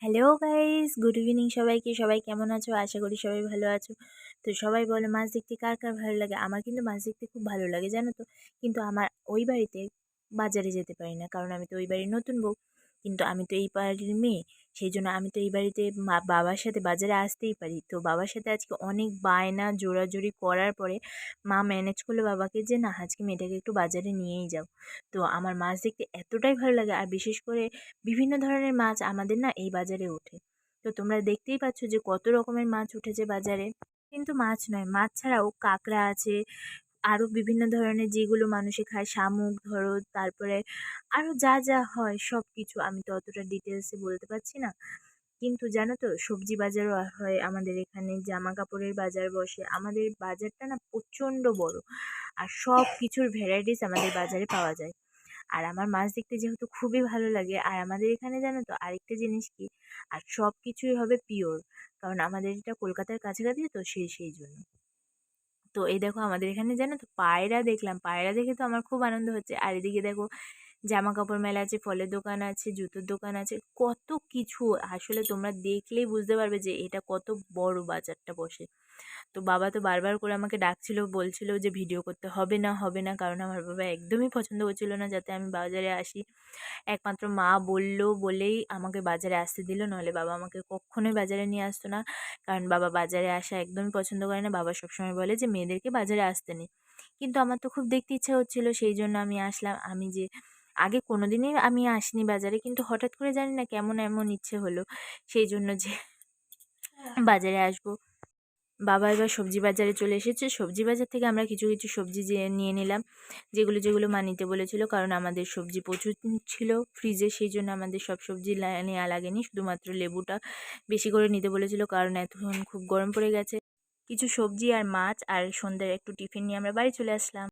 Hello guys, good evening সবাইকে। সবাই কেমন আছো? আশা করি সবাই ভালো আছো। তো সবাই বলে মাছ দেখতে কার কার ভালো লাগে। আমার কিন্তু মাছ দেখতে খুব ভালো লাগে, জানো তো। কিন্তু আমার ওই বাড়িতে বাজারে যেতে পারি না, কারণ আমি তো ওই বাড়ির নতুন বউ। কিন্তু আমি তো এই বাড়ির মেয়ে, সেই জন্য আমি তো এই বাড়িতে বাবার সাথে বাজারে আসতেই পারি। তো বাবার সাথে আজকে অনেক বায়না জোরাজুরি করার পরে মা ম্যানেজ করলো বাবাকে যে না, আজকে মেয়েটাকে একটু বাজারে নিয়েই যাও। তো আমার মাছ দেখতে এতটাই ভালো লাগে, আর বিশেষ করে বিভিন্ন ধরনের মাছ আমাদের না এই বাজারে ওঠে। তো তোমরা দেখতেই পাচ্ছ যে কত রকমের মাছ উঠেছে বাজারে। কিন্তু মাছ নয়, মাছ ছাড়াও কাঁকড়া আছে, আরো বিভিন্ন ধরনের যেগুলো মানুষে খায়, শামুক ধরো, তারপরে আরো যা যা হয় সব কিছু। আমি তো অতটা ডিটেলসে বলতে পারছি না। কিন্তু জানো তো, সবজি বাজারও হয় আমাদের এখানে, জামা কাপড়ের বাজার বসে। আমাদের বাজারটা না প্রচন্ড বড়, আর সব কিছুর ভ্যারাইটিস আমাদের বাজারে পাওয়া যায়। আর আমার মাছ দেখতে যেহেতু খুবই ভালো লাগে, আর আমাদের এখানে জানো তো আরেকটা জিনিস কি, আর সব কিছুই হবে পিওর, কারণ আমাদের এটা কলকাতার কাছাকাছি, তো সেই জন্য। তো এই দেখো আমাদের এখানে জানো তো পায়রা দেখলাম, পায়রা দেখে তো আমার খুব আনন্দ হচ্ছে। আর এদিকে দেখো জামা কাপড় মেলা আছে, ফলের দোকান আছে, জুতোর দোকান আছে, কত কিছু। আসলে তোমরা দেখলেই বুঝতে পারবে যে এটা কত বড় বাজারটা বসে। তো বাবা তো বারবার করে আমাকে ডাকছিল, বলছিল যে ভিডিও করতে হবে না হবে না, কারণ আমার বাবা একদমই পছন্দ করছিল না যাতে আমি বাজারে আসি। একমাত্র মা বললো বলেই আমাকে বাজারে আসতে দিল, নাহলে বাবা আমাকে কখনোই বাজারে নিয়ে আসতো না। কারণ বাবা বাজারে আসা একদমই পছন্দ করে না। বাবা সবসময় বলে যে মেয়েদেরকে বাজারে আসতে নেই। কিন্তু আমার তো খুব দেখতে ইচ্ছা হচ্ছিল, সেই জন্য আমি আসলাম। আমি যে আগে কোনোদিনই আমি আসিনি বাজারে, কিন্তু হঠাৎ করে জানি না কেমন এমন ইচ্ছে হলো, সেই জন্য যে বাজারে আসবো। বাবা এবার সবজি বাজারে চলে এসেছে। সবজি বাজার থেকে আমরা কিছু কিছু সবজি যে নিয়ে নিলাম, যেগুলো যেগুলো মা নিতে বলেছিল, কারণ আমাদের সবজি প্রচুর ছিল ফ্রিজে, সেই জন্য আমাদের সব সবজি নেওয়া লাগেনি। শুধুমাত্র লেবুটা বেশি করে নিতে বলেছিল, কারণ এখন খুব গরম পড়ে গেছে। কিছু সবজি আর মাছ আর সন্ধ্যার একটু টিফিন নিয়ে আমরা বাড়ি চলে আসলাম।